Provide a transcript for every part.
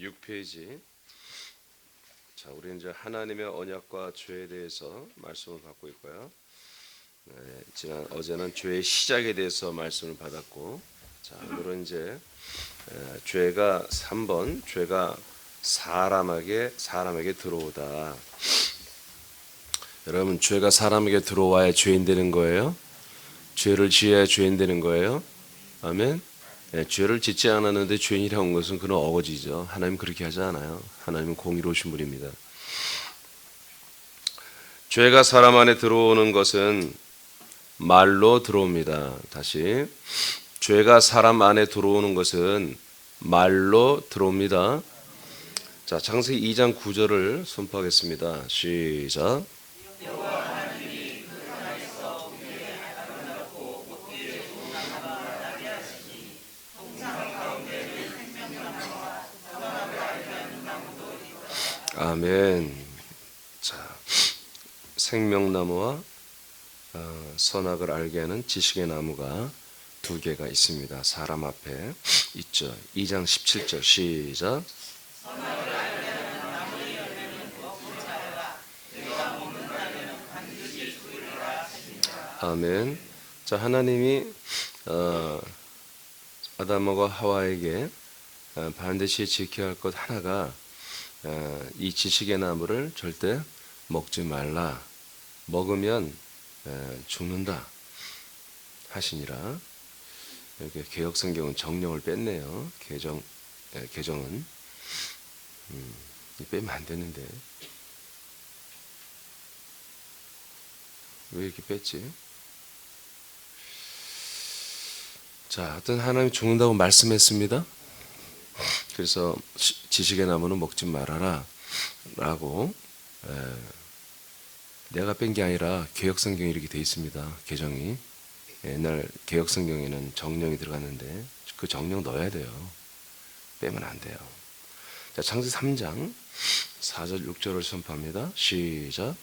6페이지. 자, 우리 이제 하나님의 언약과 죄에 대해서 말씀을 받고 있고요. 어제는 죄의 시작에 대해서 말씀을 받았고, 자, 오늘은 이제 죄가 3번, 죄가 사람에게 들어오다. 여러분, 죄가 사람에게 들어와야 죄인 되는 거예요? 죄를 지어야 죄인 되는 거예요? 아멘. 죄를 짓지 않았는데 죄인이라고 한 것은 그는 어거지죠. 하나님 그렇게 하지 않아요. 하나님은 공의로우신 분입니다. 죄가 사람 안에 들어오는 것은 말로 들어옵니다. 다시, 죄가 사람 안에 들어오는 것은 말로 들어옵니다. 자, 창세기 2장 9절을 선포하겠습니다. 시작. 아멘. 자, 생명나무와 선악을 알게 하는 지식의 나무가 두 개가 있습니다. 사람 앞에 있죠. 2장 17절 시작. 아멘. 자, 하나님이 아담과 하와에게 반드시 지켜야 할 것 하나가 이 지식의 나무를 절대 먹지 말라. 먹으면 죽는다 하시니라. 이렇게 개역성경은 정령을 뺐네요. 개정은 빼면 안 되는데 왜 이렇게 뺐지? 자, 어떤 하나님이 죽는다고 말씀했습니다. 그래서 지식의 나무는 먹지 말아라 라고 내가 뺀 게 아니라 개역성경이 이렇게 돼 있습니다. 개정이. 옛날 개역성경에는 정령이 들어갔는데 그 정령 넣어야 돼요. 빼면 안 돼요. 자, 창세기 3장 4절 6절을 선포합니다. 시작.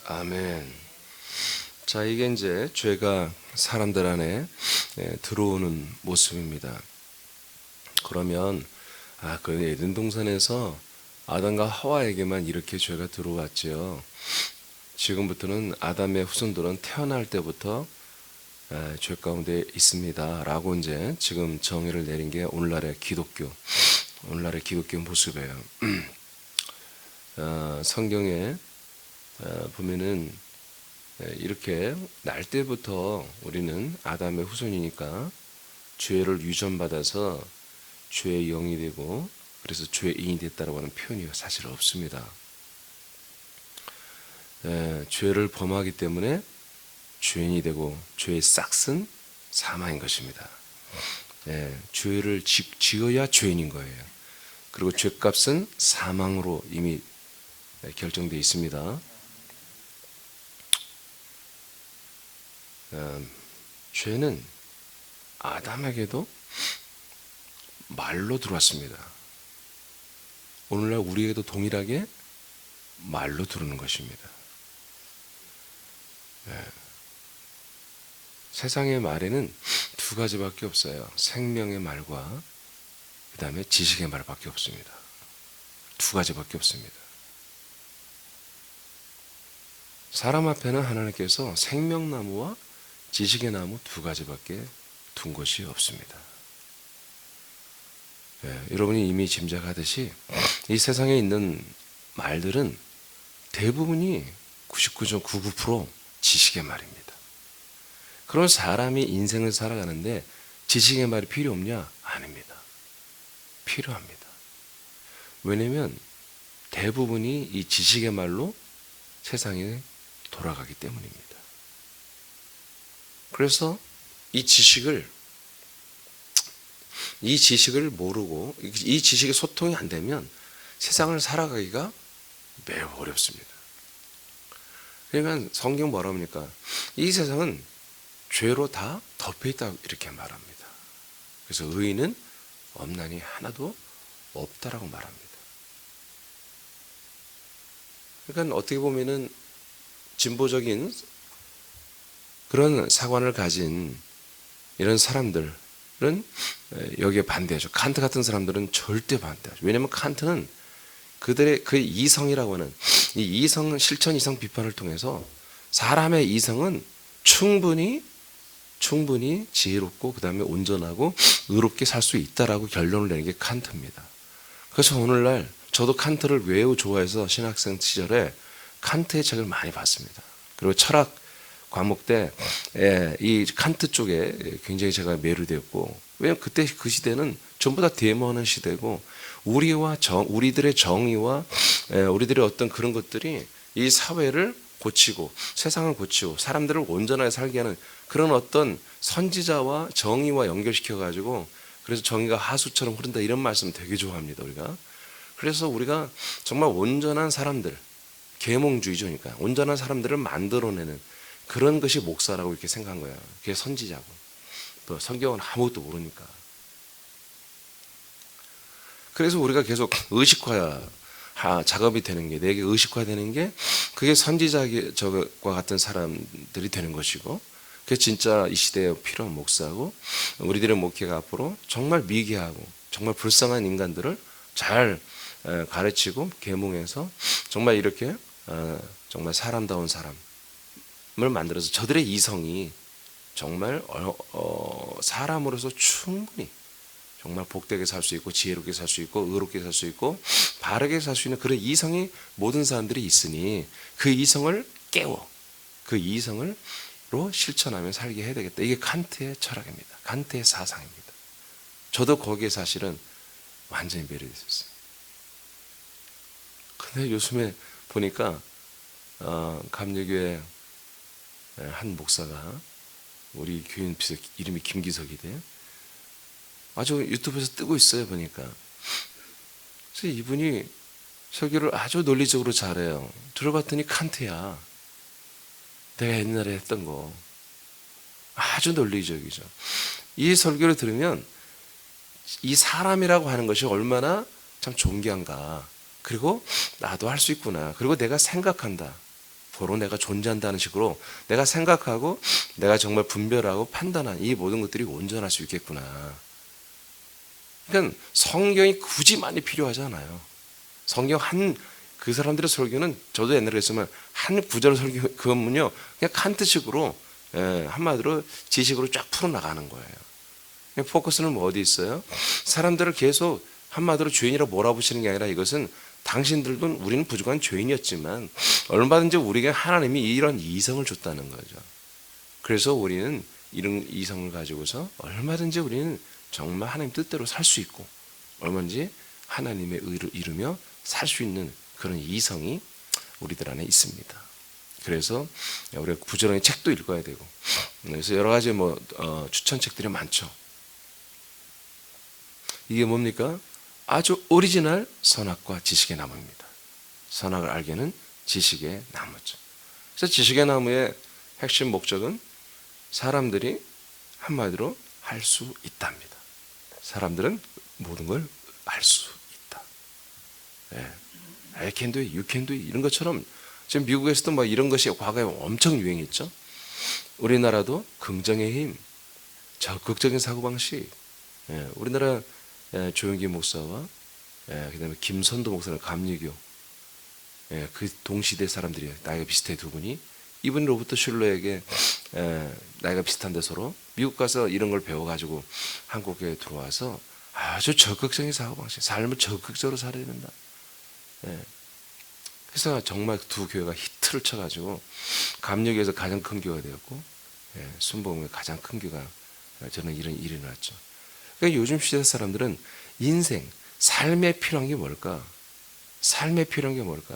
아멘. 자, 이게 이제 죄가 사람들 안에 들어오는 모습입니다. 그러면 그 에덴 동산에서 아담과 하와에게만 이렇게 죄가 들어왔지요. 지금부터는 아담의 후손들은 태어날 때부터 죄 가운데 있습니다. 라고 이제 지금 정의를 내린 게 오늘날의 기독교 모습이에요. 성경에 보면은 이렇게 날 때부터 우리는 아담의 후손이니까 죄를 유전받아서 죄의 영이 되고 그래서 죄인이 됐다라고 하는 표현이 사실 없습니다. 죄를 범하기 때문에 죄인이 되고 죄의 싹은 사망인 것입니다. 죄를 지어야 죄인인 거예요. 그리고 죄값은 사망으로 이미 결정되어 있습니다. 죄는 아담에게도 말로 들어왔습니다. 오늘날 우리에게도 동일하게 말로 들어오는 것입니다. 세상의 말에는 두 가지밖에 없어요. 생명의 말과 그 다음에 지식의 말밖에 없습니다. 두 가지밖에 없습니다. 사람 앞에는 하나님께서 생명나무와 지식의 나무 두 가지밖에 둔 것이 없습니다. 여러분이 이미 짐작하듯이 이 세상에 있는 말들은 대부분이 99.99% 지식의 말입니다. 그런 사람이 인생을 살아가는데 지식의 말이 필요 없냐? 아닙니다. 필요합니다. 왜냐하면 대부분이 이 지식의 말로 세상에 돌아가기 때문입니다. 그래서 이 지식을 모르고 이 지식의 소통이 안 되면 세상을 살아가기가 매우 어렵습니다. 그러니까 성경 뭐라 합니까? 이 세상은 죄로 다 덮여있다 이렇게 말합니다. 그래서 의인은 없나니 하나도 없다라고 말합니다. 그러니까 어떻게 보면은 진보적인 그런 사관을 가진 이런 사람들은 여기에 반대하죠. 칸트 같은 사람들은 절대 반대하죠. 왜냐하면 칸트는 그들의 그 이성이라고 하는 이 이성 실천 이성 비판을 통해서 사람의 이성은 충분히 지혜롭고 그 다음에 온전하고 의롭게 살 수 있다라고 결론을 내는 게 칸트입니다. 그래서 오늘날 저도 칸트를 매우 좋아해서 신학생 시절에 칸트의 책을 많이 봤습니다. 그리고 철학 과목 때 이 칸트 쪽에 굉장히 제가 매료되었고, 왜냐하면 그때 그 시대는 전부 다 데모하는 시대고 우리들의 정의와 우리들의 어떤 그런 것들이 이 사회를 고치고 세상을 고치고 사람들을 온전하게 살게 하는 그런 어떤 선지자와 정의와 연결시켜 가지고, 그래서 정의가 하수처럼 흐른다 이런 말씀 되게 좋아합니다 우리가. 그래서 우리가 정말 온전한 사람들, 계몽주의자니까 온전한 사람들을 만들어내는 그런 것이 목사라고 이렇게 생각한 거야. 그게 선지자고. 또 성경은 아무것도 모르니까. 그래서 우리가 계속 작업이 되는 게, 내게 의식화되는 게 그게 선지자와 같은 사람들이 되는 것이고, 그게 진짜 이 시대에 필요한 목사고, 우리들의 목회가 앞으로 정말 미개하고 정말 불쌍한 인간들을 잘 가르치고 계몽해서 정말 이렇게 정말 사람다운 사람을 만들어서 저들의 이성이 정말 사람으로서 충분히 정말 복되게 살 수 있고 지혜롭게 살 수 있고 의롭게 살 수 있고 바르게 살 수 있는 그런 이성이 모든 사람들이 있으니 그 이성을 깨워 그 이성으로 실천하며 살게 해야 되겠다. 이게 칸트의 철학입니다. 칸트의 사상입니다. 저도 거기에 사실은 완전히 매료됐었어요. 근데 요즘에 보니까 감리교회 한 목사가, 우리 교인 비서 이름이 김기석이대. 아주 유튜브에서 뜨고 있어요 보니까. 그래서 이분이 설교를 아주 논리적으로 잘해요. 들어봤더니 칸트야. 내가 옛날에 했던 거 아주 논리적이죠. 이 설교를 들으면 이 사람이라고 하는 것이 얼마나 참 존귀한가. 그리고 나도 할 수 있구나. 그리고 내가 생각한다. 바로 내가 존재한다는 식으로 내가 생각하고 내가 정말 분별하고 판단한 이 모든 것들이 온전할 수 있겠구나. 그러니까 성경이 굳이 많이 필요하지 않아요. 성경 그 사람들의 설교는 저도 옛날에 했지만 한 구절 설교 그건요 그냥 칸트식으로 한마디로 지식으로 쫙 풀어나가는 거예요. 포커스는 뭐 어디 있어요? 사람들을 계속 한마디로 죄인이라고 몰아붙이는 게 아니라, 이것은 당신들도 우리는 부족한 죄인이었지만 얼마든지 우리에게 하나님이 이런 이성을 줬다는 거죠. 그래서 우리는 이런 이성을 가지고서 얼마든지 우리는 정말 하나님 뜻대로 살 수 있고 얼마든지 하나님의 의를 이루며 살 수 있는 그런 이성이 우리들 안에 있습니다. 그래서 우리가 부지런히 책도 읽어야 되고, 그래서 여러 가지 추천책들이 많죠. 이게 뭡니까? 아주 오리지널 선악과 지식의 나무입니다. 선악을 알게는 지식의 나무죠. 그래서 지식의 나무의 핵심 목적은 사람들이 한마디로 할 수 있답니다. 사람들은 모든 걸 할 수 있다. I can do it, you can do it 이런 것처럼 지금 미국에서도 이런 것이 과거에 엄청 유행했죠. 우리나라도 긍정의 힘, 적극적인 사고방식. 우리나라 조영기 목사와 그다음에 김선도 목사는 감리교, 그 동시대 사람들이 나이가 비슷해 두 분이, 이분 로버트 슐러에게 나이가 비슷한데 서로 미국 가서 이런 걸 배워가지고 한국에 들어와서 아주 적극적인 사고방식, 삶을 적극적으로 살아야 된다. 그래서 정말 두 교회가 히트를 쳐가지고 감리교에서 가장 큰 교회가 되었고, 순복음의 가장 큰 교회가 저는 이런 일이 났죠. 그러니까 요즘 시대 사람들은 인생, 삶에 필요한 게 뭘까? 삶에 필요한 게 뭘까?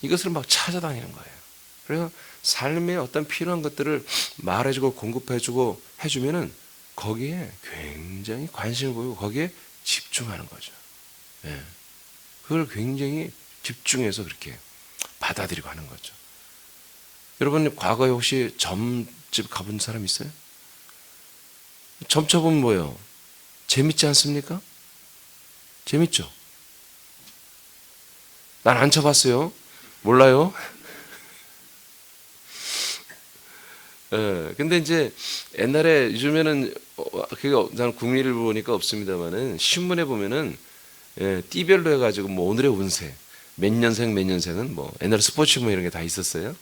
이것을 막 찾아다니는 거예요. 그래서 삶에 어떤 필요한 것들을 말해주고 공급해주고 해주면은 거기에 굉장히 관심을 보이고 거기에 집중하는 거죠. 그걸 굉장히 집중해서 그렇게 받아들이고 하는 거죠. 여러분 과거에 혹시 점집 가본 사람 있어요? 점쳐보면 뭐예요? 재밌지 않습니까? 재밌죠? 난 안 쳐봤어요. 몰라요? 예, 근데 이제 옛날에 요즘에는 그게 난 국민일보 보니까 없습니다만은 신문에 보면은 띠별로 해가지고 뭐 오늘의 운세 몇 년생은 뭐 옛날에 스포츠 뭐 이런 게 다 있었어요.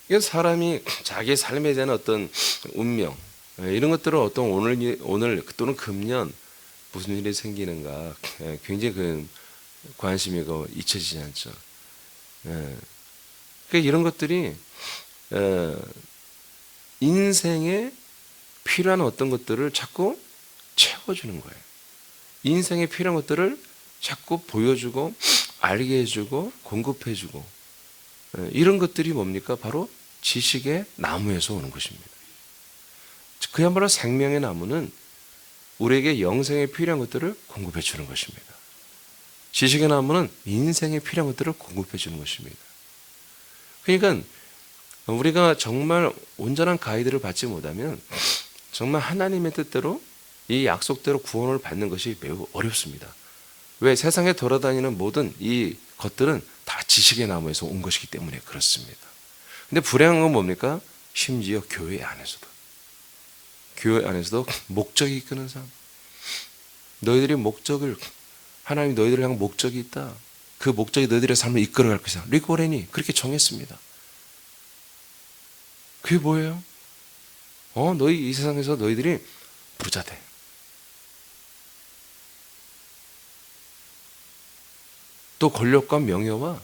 이건 사람이 자기의 삶에 대한 어떤 운명 이런 것들을 어떤 오늘 또는 금년 무슨 일이 생기는가 굉장히 그 관심이 잊혀지지 않죠. 그러니까 이런 것들이 인생에 필요한 어떤 것들을 자꾸 채워주는 거예요. 인생에 필요한 것들을 자꾸 보여주고 알게 해주고 공급해주고 이런 것들이 뭡니까? 바로 지식의 나무에서 오는 것입니다. 그야말로 생명의 나무는 우리에게 영생에 필요한 것들을 공급해 주는 것입니다. 지식의 나무는 인생에 필요한 것들을 공급해 주는 것입니다. 그러니까 우리가 정말 온전한 가이드를 받지 못하면 정말 하나님의 뜻대로 이 약속대로 구원을 받는 것이 매우 어렵습니다. 왜? 세상에 돌아다니는 모든 이 것들은 다 지식의 나무에서 온 것이기 때문에 그렇습니다. 근데 불행한 건 뭡니까? 심지어 교회 안에서도 목적이 이끄는 삶. 너희들이 목적을 하나님이 너희들을 향한 목적이 있다. 그 목적이 너희들의 삶을 이끌어갈 것이다. 리크 워렌이 그렇게 정했습니다. 그게 뭐예요? 너희 이 세상에서 너희들이 부자 돼. 또 권력과 명예와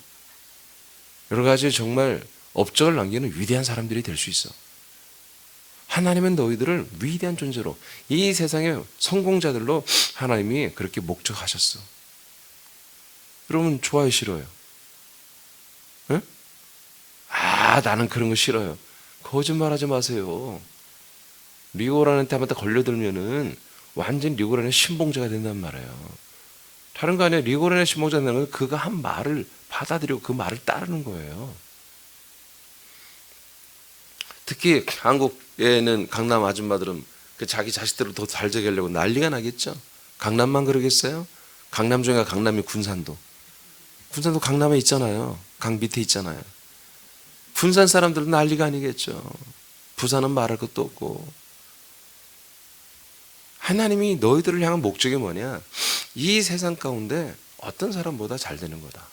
여러 가지 정말 업적을 남기는 위대한 사람들이 될 수 있어. 하나님은 너희들을 위대한 존재로 이 세상의 성공자들로 하나님이 그렇게 목적하셨어. 여러분 좋아요, 싫어요? 응? 나는 그런 거 싫어요. 거짓말하지 마세요. 리고란한테 한번 걸려들면은 완전 리고란의 신봉자가 된단 말이에요. 다른 거 아니에요. 리고란의 신봉자가 되는 건 그가 한 말을 받아들이고 그 말을 따르는 거예요. 특히 한국에는 강남 아줌마들은 그 자기 자식들을 더 잘 되게 하려고 난리가 나겠죠. 강남만 그러겠어요? 강남 중에 강남이 군산도 강남에 있잖아요. 강 밑에 있잖아요. 군산 사람들은 난리가 아니겠죠. 부산은 말할 것도 없고. 하나님이 너희들을 향한 목적이 뭐냐? 이 세상 가운데 어떤 사람보다 잘 되는 거다.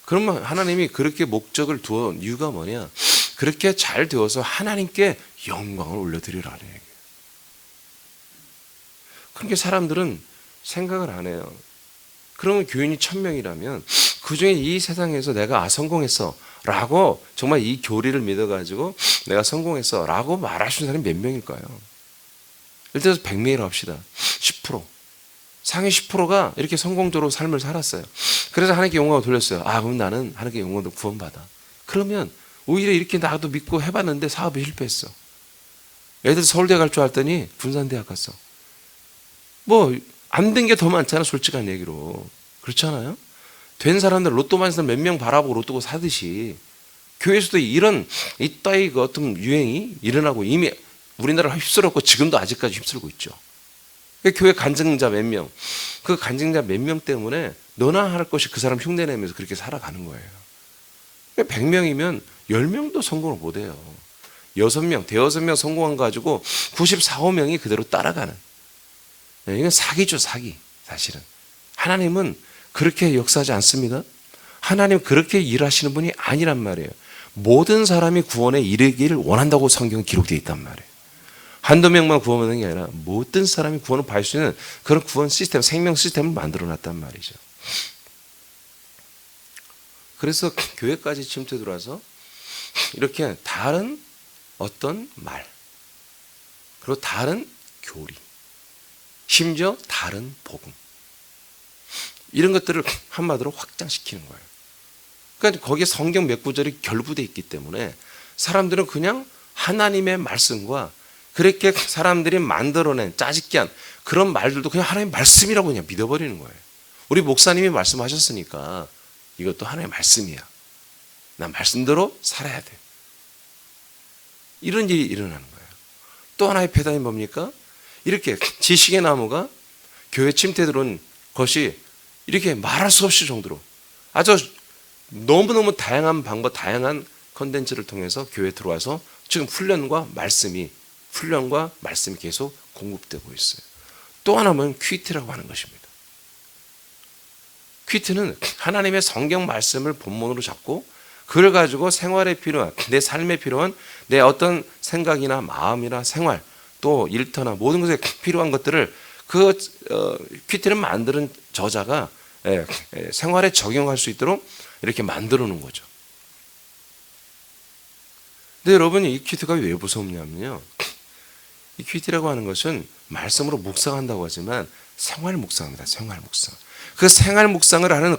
그러면 하나님이 그렇게 목적을 두어 이유가 뭐냐? 그렇게 잘 되어서 하나님께 영광을 올려드리라는 얘기예요. 그렇게 사람들은 생각을 안 해요. 그러면 교인이 1000명이라면 그 중에 이 세상에서 내가 성공했어 라고 정말 이 교리를 믿어가지고 내가 성공했어 라고 말할 수 있는 사람이 몇 명일까요? 예를 들어서 100명이라고 합시다. 10%. 상위 10%가 이렇게 성공적으로 삶을 살았어요. 그래서 하나님께 영광을 돌렸어요. 그럼 나는 하나님께 영광을 구원받아. 그러면 오히려 이렇게 나도 믿고 해봤는데 사업에 실패했어. 애들 서울대 갈 줄 알았더니 군산대학 갔어. 안 된 게 더 많잖아, 솔직한 얘기로. 그렇지 않아요? 된 사람들 로또 많은 사람 몇 명 바라보고 로또 사듯이 교회에서도 이런 이따위 어떤 유행이 일어나고 이미 우리나라를 휩쓸었고 지금도 아직까지 휩쓸고 있죠. 교회 간증자 몇 명, 그 간증자 몇 명 때문에 너나 할 것이 그 사람 흉내내면서 그렇게 살아가는 거예요. 100명이면 10명도 성공을 못해요. 6명, 대여섯 명 성공한 거 가지고 94, 5명이 그대로 따라가는. 이건 사기죠, 사기. 사실은 하나님은 그렇게 역사하지 않습니다. 하나님 그렇게 일하시는 분이 아니란 말이에요. 모든 사람이 구원에 이르기를 원한다고 성경은 기록되어 있단 말이에요. 한두 명만 구원받는 게 아니라 모든 사람이 구원을 받을 수 있는 그런 구원 시스템, 생명 시스템을 만들어 놨단 말이죠. 그래서 교회까지 침투 들어와서 이렇게 다른 어떤 말, 그리고 다른 교리, 심지어 다른 복음, 이런 것들을 한마디로 확장시키는 거예요. 그러니까 거기에 성경 몇 구절이 결부되어 있기 때문에 사람들은 그냥 하나님의 말씀과 그렇게 사람들이 만들어낸 짜집기한 그런 말들도 그냥 하나님의 말씀이라고 그냥 믿어버리는 거예요. 우리 목사님이 말씀하셨으니까 이것도 하나의 말씀이야. 난 말씀대로 살아야 돼. 이런 일이 일어나는 거예요. 또 하나의 패단이 뭡니까? 이렇게 지식의 나무가 교회 침투에 들어온 것이 이렇게 말할 수 없을 정도로 아주 너무너무 다양한 방법, 다양한 컨텐츠를 통해서 교회에 들어와서 지금 훈련과 말씀이 계속 공급되고 있어요. 또 하나는 퀴트라고 하는 것입니다. 퀴트는 하나님의 성경 말씀을 본문으로 잡고 그걸 가지고 생활에 필요한, 내 삶에 필요한 내 어떤 생각이나 마음이나 생활, 또 일터나 모든 것에 필요한 것들을 퀴트를 만드는 저자가 생활에 적용할 수 있도록 이렇게 만들어 놓은 거죠. 근데 여러분, 이 퀴트가 왜 무섭냐면요, 이 퀴트라고 하는 것은 말씀으로 묵상한다고 하지만 생활 묵상입니다. 생활 묵상. 그 생활 묵상을 하는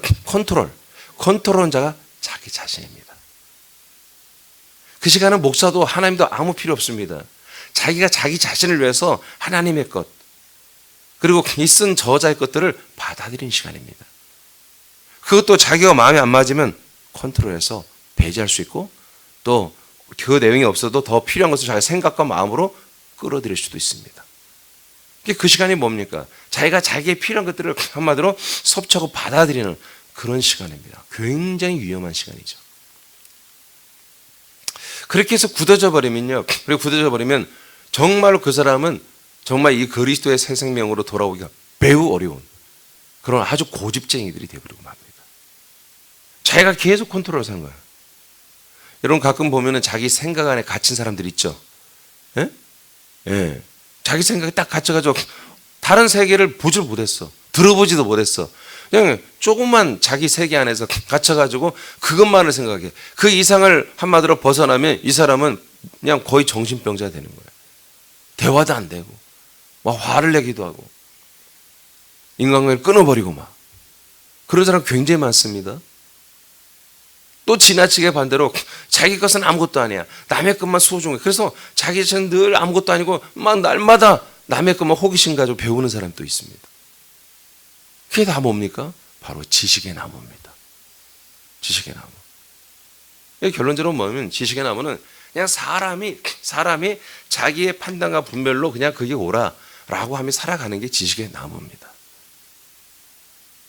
컨트롤은 자가 자기 자신입니다. 그 시간은 목사도 하나님도 아무 필요 없습니다. 자기가 자기 자신을 위해서 하나님의 것, 그리고 이 쓴 저자의 것들을 받아들이는 시간입니다. 그것도 자기가 마음에 안 맞으면 컨트롤해서 배제할 수 있고, 또 그 내용이 없어도 더 필요한 것을 자기 생각과 마음으로 끌어들일 수도 있습니다. 그 시간이 뭡니까? 자기가 자기의 필요한 것들을 한마디로 섭취하고 받아들이는 그런 시간입니다. 굉장히 위험한 시간이죠. 그렇게 해서 굳어져 버리면요, 그리고 굳어져 버리면 정말로 그 사람은 정말 이 그리스도의 새 생명으로 돌아오기가 매우 어려운 그런 아주 고집쟁이들이 되어버리고 맙니다. 자기가 계속 컨트롤을 하는 거예요. 여러분, 가끔 보면은 자기 생각 안에 갇힌 사람들 있죠. 예? 예. 자기 생각에 딱 갇혀가지고 다른 세계를 보질 못했어. 들어보지도 못했어. 그냥 조금만 자기 세계 안에서 갇혀가지고 그것만을 생각해. 그 이상을 한마디로 벗어나면 이 사람은 그냥 거의 정신병자 되는 거예요. 대화도 안 되고 막 화를 내기도 하고 인간관계를 끊어버리고 막 그런 사람 굉장히 많습니다. 또 지나치게 반대로 자기 것은 아무것도 아니야. 남의 것만 소중해. 그래서 자기 자신은 늘 아무것도 아니고 막 날마다 남의 것만 호기심 가지고 배우는 사람도 있습니다. 그게 다 뭡니까? 바로 지식의 나무입니다. 지식의 나무. 결론적으로 뭐냐면 지식의 나무는 그냥 사람이 자기의 판단과 분별로 그냥 그게 옳아라고 하며 살아가는 게 지식의 나무입니다.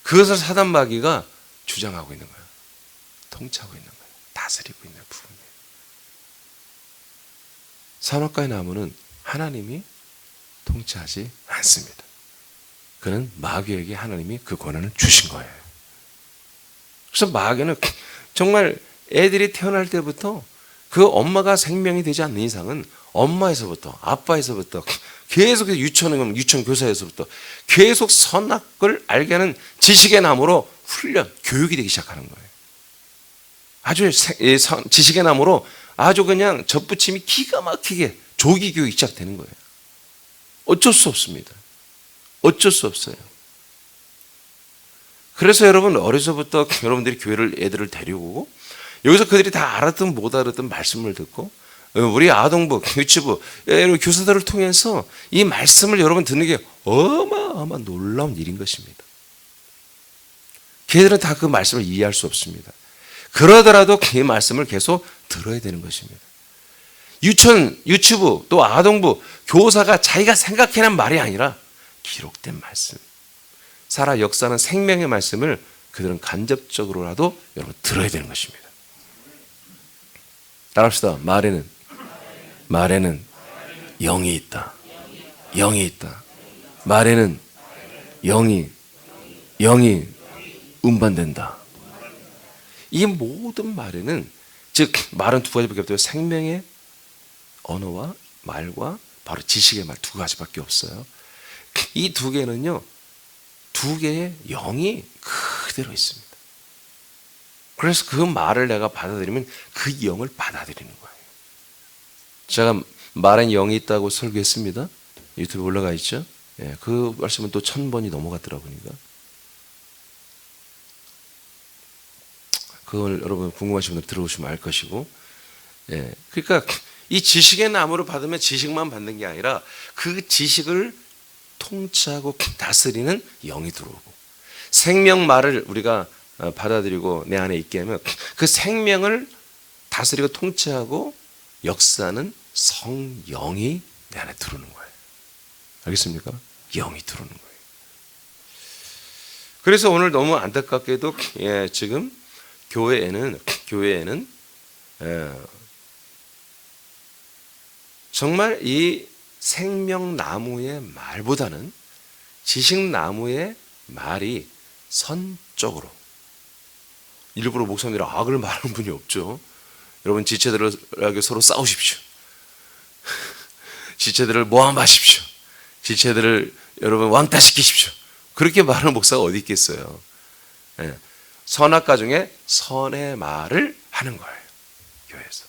그것을 사단 마귀가 주장하고 있는 거예요. 통치하고 있는 거예요. 다스리고 있는 부분이에요. 선악과의 나무는 하나님이 통치하지 않습니다. 그는 마귀에게 하나님이 그 권한을 주신 거예요. 그래서 마귀는 정말 애들이 태어날 때부터 그 엄마가 생명이 되지 않는 이상은 엄마에서부터 아빠에서부터 계속 유치원 교사에서부터 계속 선악을 알게 하는 지식의 나무로 훈련, 교육이 되기 시작하는 거예요. 아주 지식의 나무로 아주 그냥 접붙임이 기가 막히게 조기 교육이 시작되는 거예요. 어쩔 수 없습니다. 어쩔 수 없어요. 그래서 여러분, 어려서부터 여러분들이 교회를 애들을 데리고 여기서 그들이 다 알았든 못 알았든 말씀을 듣고 우리 아동부, 유치부, 교사들을 통해서 이 말씀을 여러분 듣는 게 어마어마 놀라운 일인 것입니다. 걔들은 다 그 말씀을 이해할 수 없습니다. 그러더라도 그 말씀을 계속 들어야 되는 것입니다. 유치부, 또 아동부, 교사가 자기가 생각해낸 말이 아니라 기록된 말씀. 살아 역사는 생명의 말씀을 그들은 간접적으로라도 여러분 들어야 되는 것입니다. 따라합시다. 말에는 영이 있다. 영이 있다. 말에는 영이 운반된다. 이 모든 말에는, 즉 말은 두 가지밖에 없어요. 생명의 언어와 말과 바로 지식의 말, 두 가지밖에 없어요. 이 두 개는요, 두 개의 영이 그대로 있습니다. 그래서 그 말을 내가 받아들이면 그 영을 받아들이는 거예요. 제가 말엔 영이 있다고 설교했습니다. 유튜브에 올라가 있죠. 예, 그 말씀은 또 1000번이 넘어갔더라고요. 그걸 여러분 궁금하신 분들 들어오시면 알 것이고, 예, 그러니까 이 지식의 나무를 받으면 지식만 받는 게 아니라 그 지식을 통치하고 다스리는 영이 들어오고, 생명 말을 우리가 받아들이고 내 안에 있게 하면 그 생명을 다스리고 통치하고 역사는 성령이 내 안에 들어오는 거예요. 알겠습니까? 영이 들어오는 거예요. 그래서 오늘 너무 안타깝게도 지금 교회에는 정말 이 생명나무의 말보다는 지식나무의 말이 선적으로, 일부러 목사님들이 악을 말하는 분이 없죠. 여러분 지체들에게 서로 싸우십시오. 지체들을 모함하십시오. 지체들을 여러분 왕따시키십시오. 그렇게 말하는 목사가 어디 있겠어요. 선악과 중에 선의 말을 하는 거예요, 교회에서.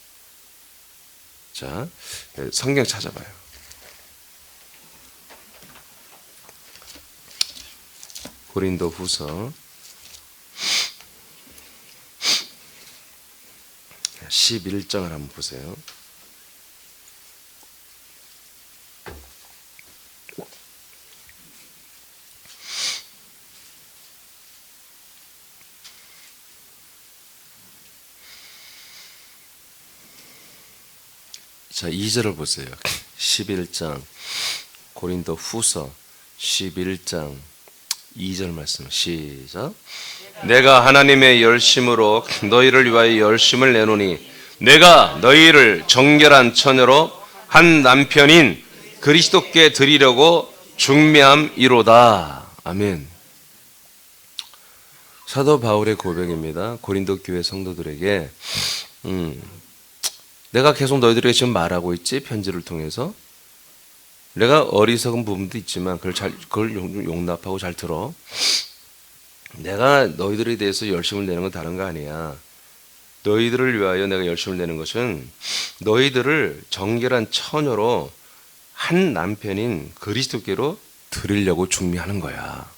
자, 성경 찾아봐요. 고린도 후서 11장을 한번 보세요. 자, 2절을 보세요. 11장 고린도 후서 11장 2절 말씀 시작. 내가 하나님의 열심으로 너희를 위하여 열심을 내노니 내가 너희를 정결한 처녀로 한 남편인 그리스도께 드리려고 중매함이로다. 아멘. 사도 바울의 고백입니다. 고린도 교회 성도들에게 내가 계속 너희들에게 지금 말하고 있지, 편지를 통해서. 내가 어리석은 부분도 있지만 그걸 용납하고 잘 들어. 내가 너희들에 대해서 열심을 내는 건 다른 거 아니야. 너희들을 위하여 내가 열심을 내는 것은 너희들을 정결한 처녀로 한 남편인 그리스도께로 드리려고 중매하는 거야.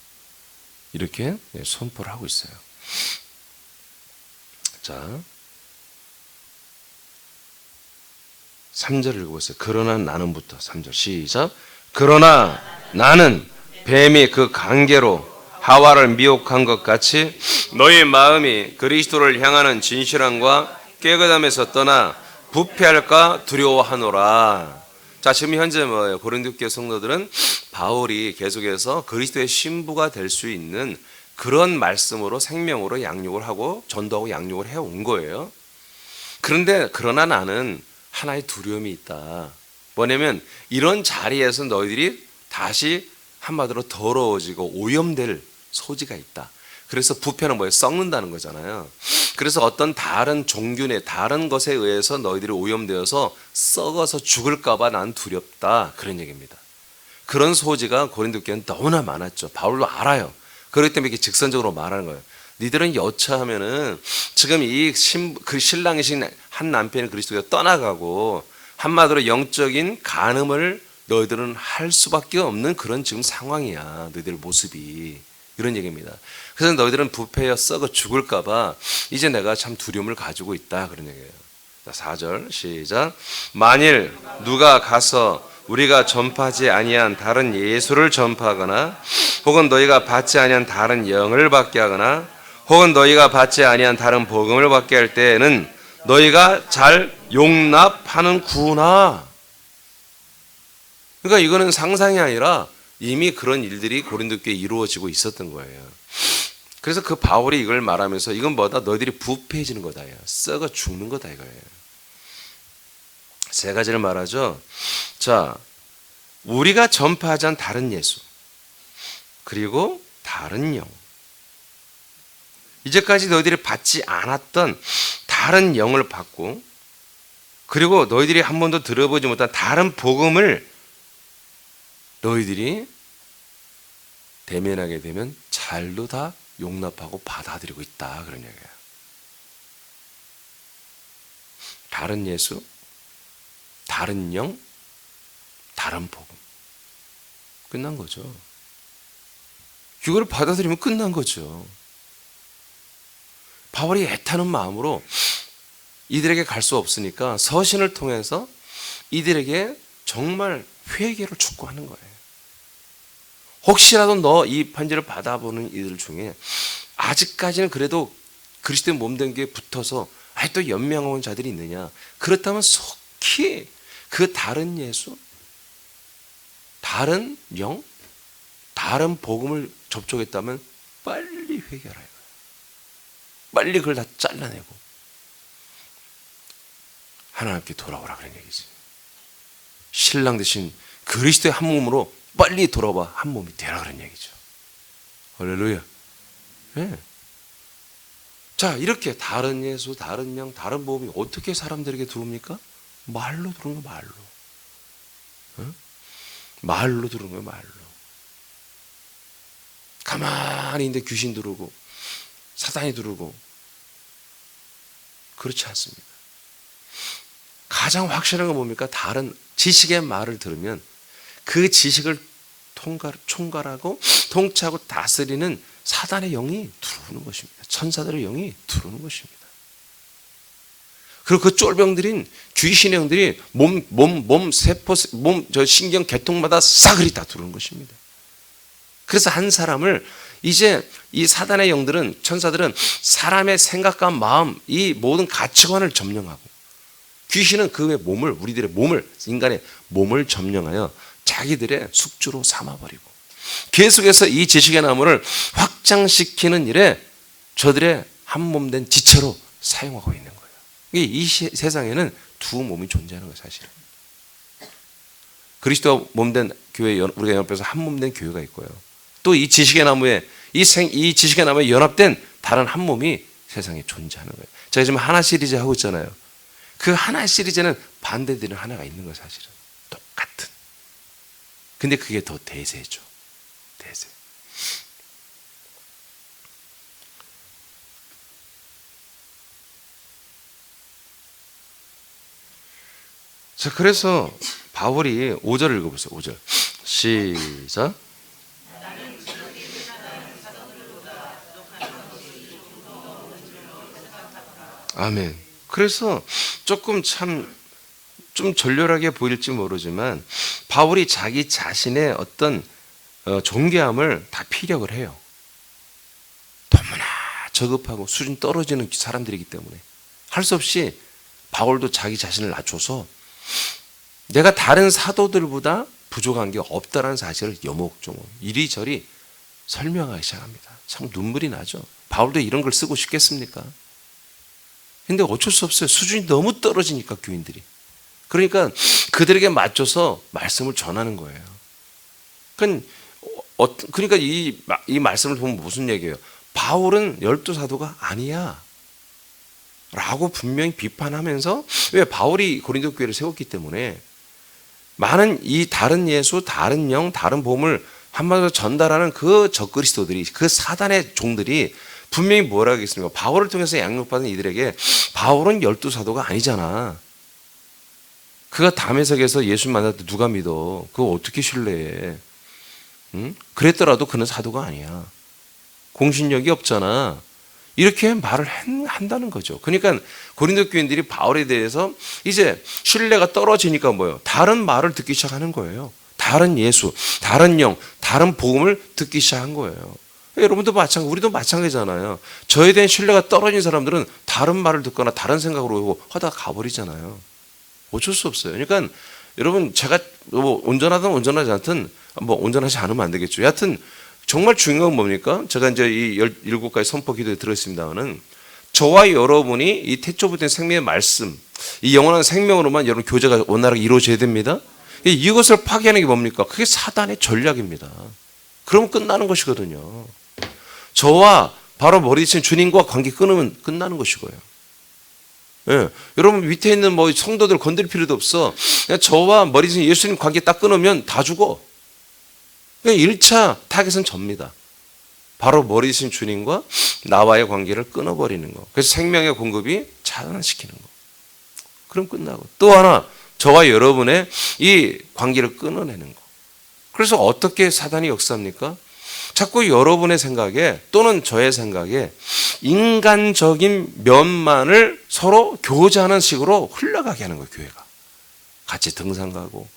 이렇게 선포를 하고 있어요. 자, 3절 읽어보세요. 그러나 나는부터 3절 시작. 그러나 나는 뱀이 그 관계로 하와를 미혹한 것 같이 너희 마음이 그리스도를 향하는 진실함과 깨끗함에서 떠나 부패할까 두려워하노라. 자, 지금 현재 뭐예요? 고린도 교회 성도들은 바울이 계속해서 그리스도의 신부가 될 수 있는 그런 말씀으로 생명으로 양육을 하고 전도하고 양육을 해온 거예요. 그러나 나는 하나의 두려움이 있다. 뭐냐면 이런 자리에서 너희들이 다시 한마디로 더러워지고 오염될 소지가 있다. 그래서 부패는 뭐예요? 썩는다는 거잖아요. 그래서 어떤 다른 종균의 다른 것에 의해서 너희들이 오염되어서 썩어서 죽을까 봐 난 두렵다. 그런 얘기입니다. 그런 소지가 고린도 교회는 너무나 많았죠. 바울도 알아요. 그렇기 때문에 이렇게 직선적으로 말하는 거예요. 니들은 여차하면은 지금 그 신랑이신 한 남편이 그리스도가 떠나가고 한마디로 영적인 간음을 너희들은 할 수밖에 없는 그런 지금 상황이야. 너희들 모습이. 이런 얘기입니다. 그래서 너희들은 부패여 썩어 죽을까봐 이제 내가 참 두려움을 가지고 있다. 그런 얘기예요. 자, 4절 시작. 만일 누가 가서 우리가 전파하지 아니한 다른 예수를 전파하거나 혹은 너희가 받지 아니한 다른 영을 받게 하거나 혹은 너희가 받지 아니한 다른 복음을 받게 할 때에는 너희가 잘 용납하는구나. 그러니까 이거는 상상이 아니라 이미 그런 일들이 고린도 교회에 이루어지고 있었던 거예요. 그래서 그 바울이 이걸 말하면서 이건 뭐다? 너희들이 부패해지는 거다. 썩어 죽는 거다 이거예요. 세 가지를 말하죠. 자, 우리가 전파하지 않은 다른 예수, 그리고 다른 영, 이제까지 너희들이 받지 않았던 다른 영을 받고, 그리고 너희들이 한 번도 들어보지 못한 다른 복음을 너희들이 대면하게 되면 잘도 다 용납하고 받아들이고 있다. 그런 얘기예요. 다른 예수, 다른 영, 다른 복음. 끝난 거죠. 이걸 받아들이면 끝난 거죠. 바울이 애타는 마음으로 이들에게 갈 수 없으니까 서신을 통해서 이들에게 정말 회개를 촉구하는 거예요. 혹시라도 너 이 편지를 받아보는 이들 중에 아직까지는 그래도 그리스도의 몸된 게 붙어서 아직도 연명한 자들이 있느냐? 그렇다면 속히 그 다른 예수, 다른 영, 다른 복음을 접촉했다면 빨리 회개하라. 빨리 그걸 다 잘라내고 하나님께 돌아오라 그런 얘기지. 신랑 대신 그리스도의 한 몸으로 빨리 돌아와 한 몸이 되라 그런 얘기죠. 할렐루야. 네. 자, 이렇게 다른 예수, 다른 영, 다른 복음이 어떻게 사람들에게 들어옵니까? 말로 들어오는 거예요. 말로. 네? 말로 들어오는 거예요. 말로. 가만히 있는데 귀신 들어오고 사단이 들어오고 그렇지 않습니다. 가장 확실한 건 뭡니까? 다른 지식의 말을 들으면 그 지식을 총괄하고 통치하고 다스리는 사단의 영이 들어오는 것입니다. 천사들의 영이 들어오는 것입니다. 그리고 그 쫄병들인 귀신의 영들이 몸 세포, 저 신경 계통마다 싸그리 다 들어오는 것입니다. 그래서 한 사람을 이제 이 사단의 영들은, 천사들은 사람의 생각과 마음, 이 모든 가치관을 점령하고 귀신은 그 몸을, 우리들의 몸을, 인간의 몸을 점령하여 자기들의 숙주로 삼아버리고 계속해서 이 지식의 나무를 확장시키는 일에 저들의 한 몸된 지체로 사용하고 있는 거예요. 이 세상에는 두 몸이 존재하는 거예요, 사실은. 그리스도와 몸된 교회, 우리가 연합해서 한 몸된 교회가 있고요. 또 이 지식의 나무에, 이 지식의 나무에 연합된 다른 한 몸이 세상에 존재하는 거예요. 제가 지금 하나 시리즈 하고 있잖아요. 그 하나 시리즈는 반대되는 하나가 있는 거예요, 사실은. 똑같은. 근데 그게 더 대세죠. 대세. 자, 그래서 바울이 5절을 읽어보세요. 5절. 시작. 아멘. 그래서 조금 좀 절렬하게 보일지 모르지만 바울이 자기 자신의 어떤 존귀함을 다 피력을 해요. 너무나 저급하고 수준 떨어지는 사람들이기 때문에 할 수 없이 바울도 자기 자신을 낮춰서 내가 다른 사도들보다 부족한 게 없다라는 사실을 여목조목 이리저리 설명하기 시작합니다. 참 눈물이 나죠. 바울도 이런 걸 쓰고 싶겠습니까? 근데 어쩔 수 없어요. 수준이 너무 떨어지니까 교인들이. 그러니까 그들에게 맞춰서 말씀을 전하는 거예요. 그러니까 이 말씀을 보면 무슨 얘기예요? 바울은 12사도가 아니야 라고 분명히 비판하면서, 왜? 바울이 고린도 교회를 세웠기 때문에 많은 이 다른 예수, 다른 영, 다른 복음을 한마디로 전달하는 그 적그리스도들이, 그 사단의 종들이 분명히 뭐라 하겠습니까? 바울을 통해서 양육받은 이들에게 바울은 12사도가 아니잖아. 그가 다메섹에서 예수 만날 때 누가 믿어? 그거 어떻게 신뢰해? 응? 그랬더라도 그는 사도가 아니야. 공신력이 없잖아. 이렇게 말을 한다는 거죠. 그러니까 고린도 교인들이 바울에 대해서 이제 신뢰가 떨어지니까 뭐예요? 다른 말을 듣기 시작하는 거예요. 다른 예수, 다른 영, 다른 복음을 듣기 시작한 거예요. 여러분도 마찬가지, 우리도 마찬가지잖아요. 저에 대한 신뢰가 떨어진 사람들은 다른 말을 듣거나 다른 생각으로 오고 하다가 가버리잖아요. 어쩔 수 없어요. 그러니까 여러분, 제가 뭐 온전하든 온전하지 않든 뭐 온전하지 않으면 안 되겠죠. 여하튼 정말 중요한 건 뭡니까? 제가 이제 이 17가지 선포 기도에 들었습니다만은 저와 여러분이 이 태초부터 생명의 말씀, 이 영원한 생명으로만 여러분 교제가 원활하게 이루어져야 됩니다. 이것을 파괴하는 게 뭡니까? 그게 사단의 전략입니다. 그러면 끝나는 것이거든요. 저와 바로 머리 친 주님과 관계 끊으면 끝나는 것이고요. 예, 여러분 밑에 있는 뭐 성도들 건드릴 필요도 없어. 그냥 저와 머리 친 예수님 관계 딱 끊으면 다 죽어. 그러니까 1차 타겟은 접니다. 바로 머리 친 주님과 나와의 관계를 끊어버리는 거. 그래서 생명의 공급이 차단시키는 거. 그럼 끝나고. 또 하나, 저와 여러분의 이 관계를 끊어내는 거. 그래서 어떻게 사단이 역사합니까? 자꾸 여러분의 생각에 또는 저의 생각에 인간적인 면만을 서로 교제하는 식으로 흘러가게 하는 거예요, 교회가. 같이 등산 가고,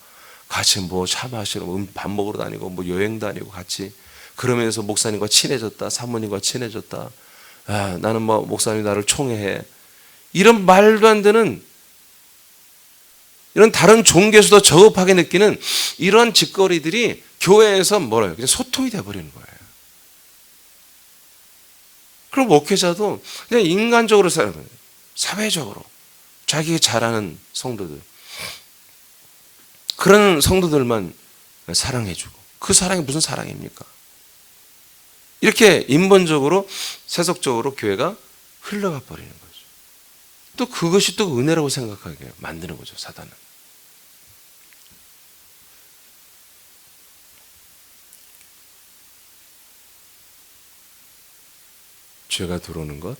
같이 뭐 차 마시러 밥 먹으러 다니고 뭐 여행 다니고 같이 그러면서 목사님과 친해졌다, 사모님과 친해졌다. 아, 나는 뭐 목사님이 나를 총애해. 이런 말도 안 되는 이런 다른 종교에서도 저급하게 느끼는 이런 짓거리들이 교회에서 뭐래요? 그냥 소통이 돼버리는 거예요. 그럼 목회자도 그냥 인간적으로 살아요. 사회적으로 자기가 잘하는 성도들, 그런 성도들만 사랑해주고, 그 사랑이 무슨 사랑입니까? 이렇게 인본적으로 세속적으로 교회가 흘러가 버리는 거죠. 또 그것이 또 은혜라고 생각하게 만드는 거죠, 사단은. 죄가 들어오는 것,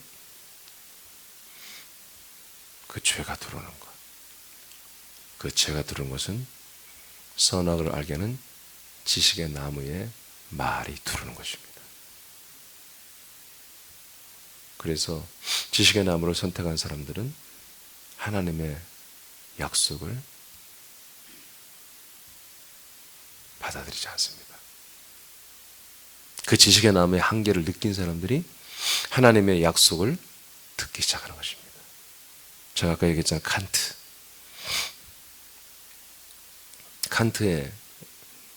그 죄가 들어오는 것, 그 죄가 들어오는 것은 선악을 알게 하는 지식의 나무에 말이 들어오는 것입니다. 그래서 지식의 나무를 선택한 사람들은 하나님의 약속을 받아들이지 않습니다. 그 지식의 나무의 한계를 느낀 사람들이 하나님의 약속을 듣기 시작하는 것입니다. 제가 아까 얘기했잖아요. 칸트의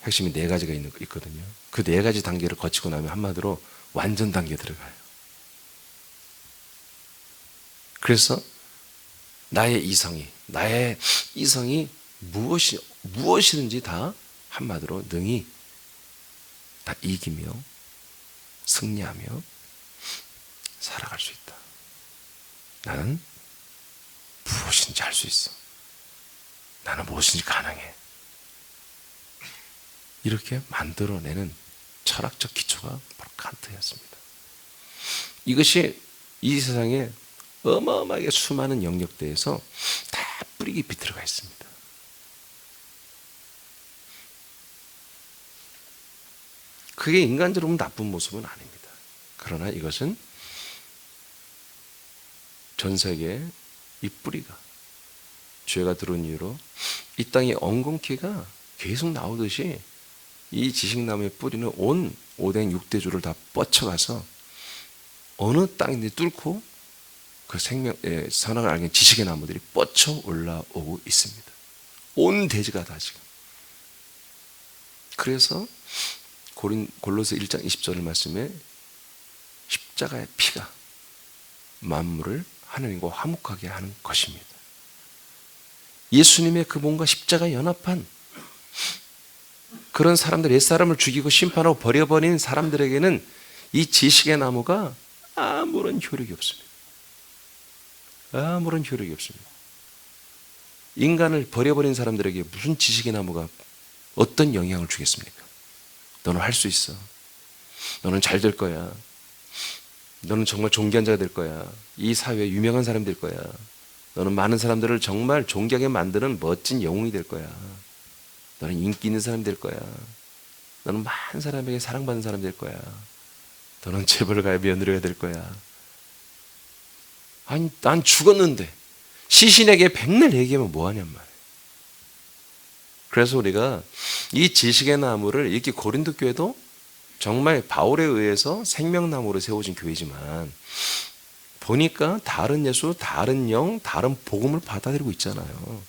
핵심이 네 가지가 있거든요. 그 네 가지 단계를 거치고 나면 한마디로 완전 단계에 들어가요. 그래서 나의 이성이 무엇이든지 다 한마디로 능히 다 이기며 승리하며 살아갈 수 있다. 나는 무엇인지 알 수 있어. 나는 무엇인지 가능해. 이렇게 만들어내는 철학적 기초가 바로 칸트였습니다. 이것이 이 세상에 어마어마하게 수많은 영역대에서 다 뿌리 깊이 들어가 있습니다. 그게 인간적으로 보면 나쁜 모습은 아닙니다. 그러나 이것은 전 세계에 이 뿌리가 죄가 들어온 이후로 이 땅에 엉겅퀴가 계속 나오듯이 이 지식나무의 뿌리는 온 5대 6대주를 다 뻗쳐가서 어느 땅인지 뚫고 그 선악을 알게 지식의 나무들이 뻗쳐 올라오고 있습니다. 온 대지가 다 지금. 그래서 골로새 1장 20절 말씀에 십자가의 피가 만물을 하나님과 화목하게 하는 것입니다. 예수님의 그 몸과 십자가에 연합한 그런 사람들, 옛사람을 죽이고 심판하고 버려버린 사람들에게는 이 지식의 나무가 아무런 효력이 없습니다. 아무런 효력이 없습니다. 인간을 버려버린 사람들에게 무슨 지식의 나무가 어떤 영향을 주겠습니까? 너는 할 수 있어. 너는 잘 될 거야. 너는 정말 존귀한 자가 될 거야. 이 사회에 유명한 사람이 될 거야. 너는 많은 사람들을 정말 존귀하게 만드는 멋진 영웅이 될 거야. 너는 인기 있는 사람이 될 거야. 너는 많은 사람에게 사랑받는 사람이 될 거야. 너는 재벌가의 며느리가 될 거야. 아니, 난 죽었는데 시신에게 백날 얘기하면 뭐하냔 말이에요. 그래서 우리가 이 지식의 나무를 이렇게 고린도 교회도 정말 바울에 의해서 생명나무로 세워진 교회지만 보니까 다른 예수, 다른 영, 다른 복음을 받아들이고 있잖아요.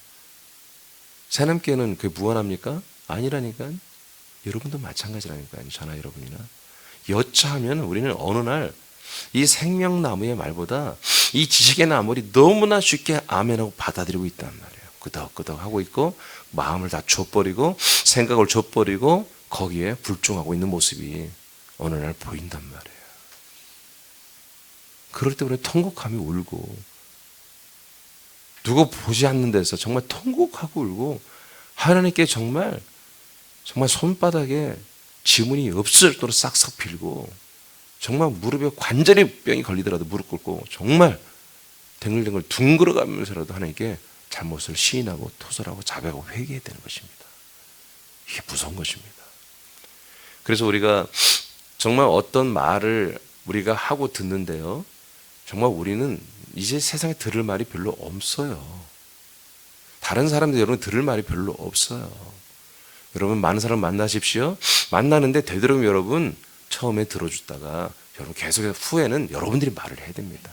새남교회는 그게 무한합니까? 아니라니까. 여러분도 마찬가지라니까요. 저나 여러분이나. 여차하면 우리는 어느 날 이 생명나무의 말보다 이 지식의 나무를 너무나 쉽게 아멘하고 받아들이고 있단 말이에요. 끄덕끄덕 하고 있고 마음을 다 줘버리고 생각을 줘버리고 거기에 불종하고 있는 모습이 어느 날 보인단 말이에요. 그럴 때 우리는 통곡하며 울고 누구 보지 않는 데서 정말 통곡하고 울고 하나님께 정말 손바닥에 지문이 없을 정도로 싹싹 빌고 정말 무릎에 관절의 병이 걸리더라도 무릎 꿇고 정말 댕글댕글 둥그러가면서라도 하나님께 잘못을 시인하고 토설하고 자백하고 회개해야 되는 것입니다. 이게 무서운 것입니다. 그래서 우리가 정말 어떤 말을 우리가 하고 듣는데요. 정말 우리는 이제 세상에 들을 말이 별로 없어요. 다른 사람들 여러분 들을 말이 별로 없어요. 여러분 많은 사람 만나십시오. 만나는데 되도록이면 여러분 처음에 들어줬다가 여러분 계속해서 후에는 여러분들이 말을 해야 됩니다.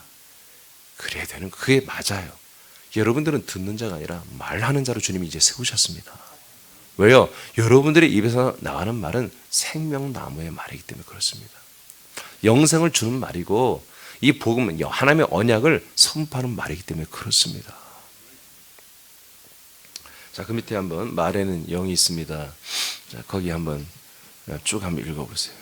그래야 되는 그게 맞아요. 여러분들은 듣는 자가 아니라 말하는 자로 주님이 이제 세우셨습니다. 왜요? 여러분들의 입에서 나가는 말은 생명나무의 말이기 때문에 그렇습니다. 영생을 주는 말이고 이 복음은 하나님의 언약을 선포하는 말이기 때문에 그렇습니다. 자, 그 밑에 한번 말에는 영이 있습니다. 자, 거기 한번 쭉 한번 읽어보세요.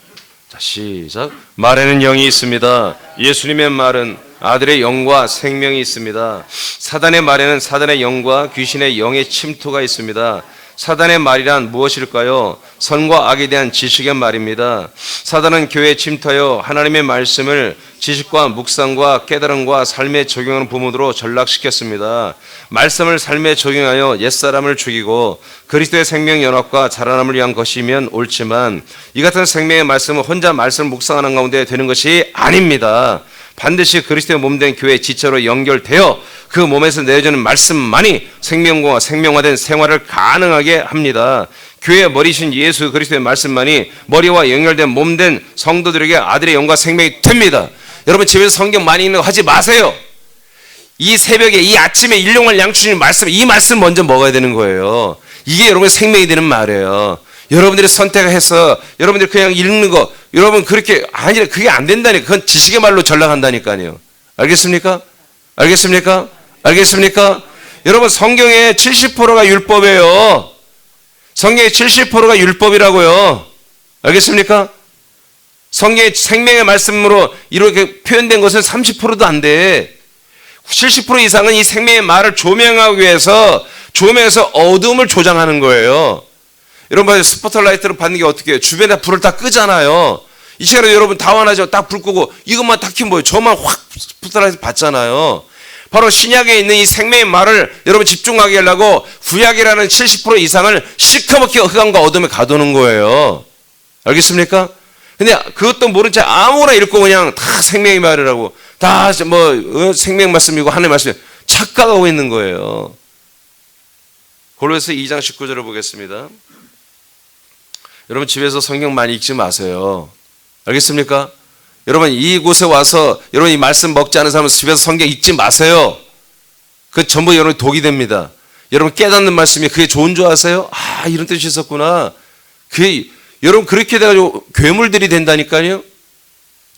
자, 시작. 말에는 영이 있습니다. 예수님의 말은 아들의 영과 생명이 있습니다. 사단의 말에는 사단의 영과 귀신의 영의 침투가 있습니다. 사단의 말이란 무엇일까요? 선과 악에 대한 지식의 말입니다. 사단은 교회에 침투하여 하나님의 말씀을 지식과 묵상과 깨달음과 삶에 적용하는 부문으로 전락시켰습니다. 말씀을 삶에 적용하여 옛사람을 죽이고 그리스도의 생명 연합과 자라남을 위한 것이면 옳지만 이 같은 생명의 말씀은 혼자 말씀을 묵상하는 가운데 되는 것이 아닙니다. 반드시 그리스도의 몸된 교회의 지체로 연결되어 그 몸에서 내려지는 말씀만이 생명과 생명화된 생활을 가능하게 합니다. 교회의 머리신 예수 그리스도의 말씀만이 머리와 연결된 몸된 성도들에게 아들의 영과 생명이 됩니다. 여러분 집에서 성경 많이 읽는 거 하지 마세요. 이 새벽에 이 아침에 일용할 양주신 말씀, 이 말씀 먼저 먹어야 되는 거예요. 이게 여러분의 생명이 되는 말이에요. 여러분들이 선택해서 여러분들이 그냥 읽는 거 여러분 그렇게 아니라 그게 안 된다니까. 그건 지식의 말로 전락한다니까요. 알겠습니까? 알겠습니까? 알겠습니까? 여러분 성경의 70%가 율법이에요. 성경의 70%가 율법이라고요. 알겠습니까? 성경의 생명의 말씀으로 이렇게 표현된 것은 30%도 안 돼. 70% 이상은 이 생명의 말을 조명하기 위해서 조명해서 어둠을 조장하는 거예요. 여러분 스포트라이트를 받는 게 어떻게 해요? 주변에 불을 다 끄잖아요. 이 시간에 여러분 다 화나죠? 딱 불 끄고 이것만 딱 켜면 뭐예요? 저만 확 스포트라이트 받잖아요. 바로 신약에 있는 이 생명의 말을 여러분 집중하게 하려고 구약이라는 70% 이상을 시커멓게 흑암과 어둠에 가두는 거예요. 알겠습니까? 근데 그것도 모른 채 아무나 읽고 그냥 다 생명의 말이라고 다 뭐 생명 말씀이고 하나님의 말씀 착각하고 있는 거예요. 골로새 2장 19절을 보겠습니다. 여러분 집에서 성경 많이 읽지 마세요. 알겠습니까? 여러분 이곳에 와서 여러분 이 말씀 먹지 않은 사람은 집에서 성경 읽지 마세요. 그 전부 여러분 독이 됩니다. 여러분 깨닫는 말씀이 그게 좋은 줄 아세요? 아 이런 뜻이 있었구나. 그게 여러분 그렇게 돼가지고 괴물들이 된다니까요.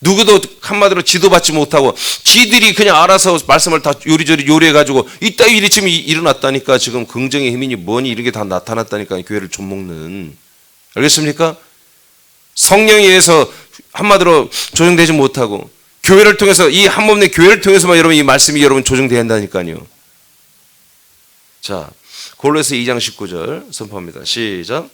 누구도 한마디로 지도받지 못하고 지들이 그냥 알아서 말씀을 다 요리조리 요리해가지고 이따위 일이 지금 일어났다니까. 지금 긍정의 힘이니 뭐니 이런 게 다 나타났다니까. 교회를 좀먹는. 알겠습니까? 성령에 의해서 한마디로 조정되지 못하고 교회를 통해서 이 한 몸의 교회를 통해서만 여러분 이 말씀이 여러분 조정돼야 한다니까요. 자, 골로새 2장 19절 선포합니다. 시작.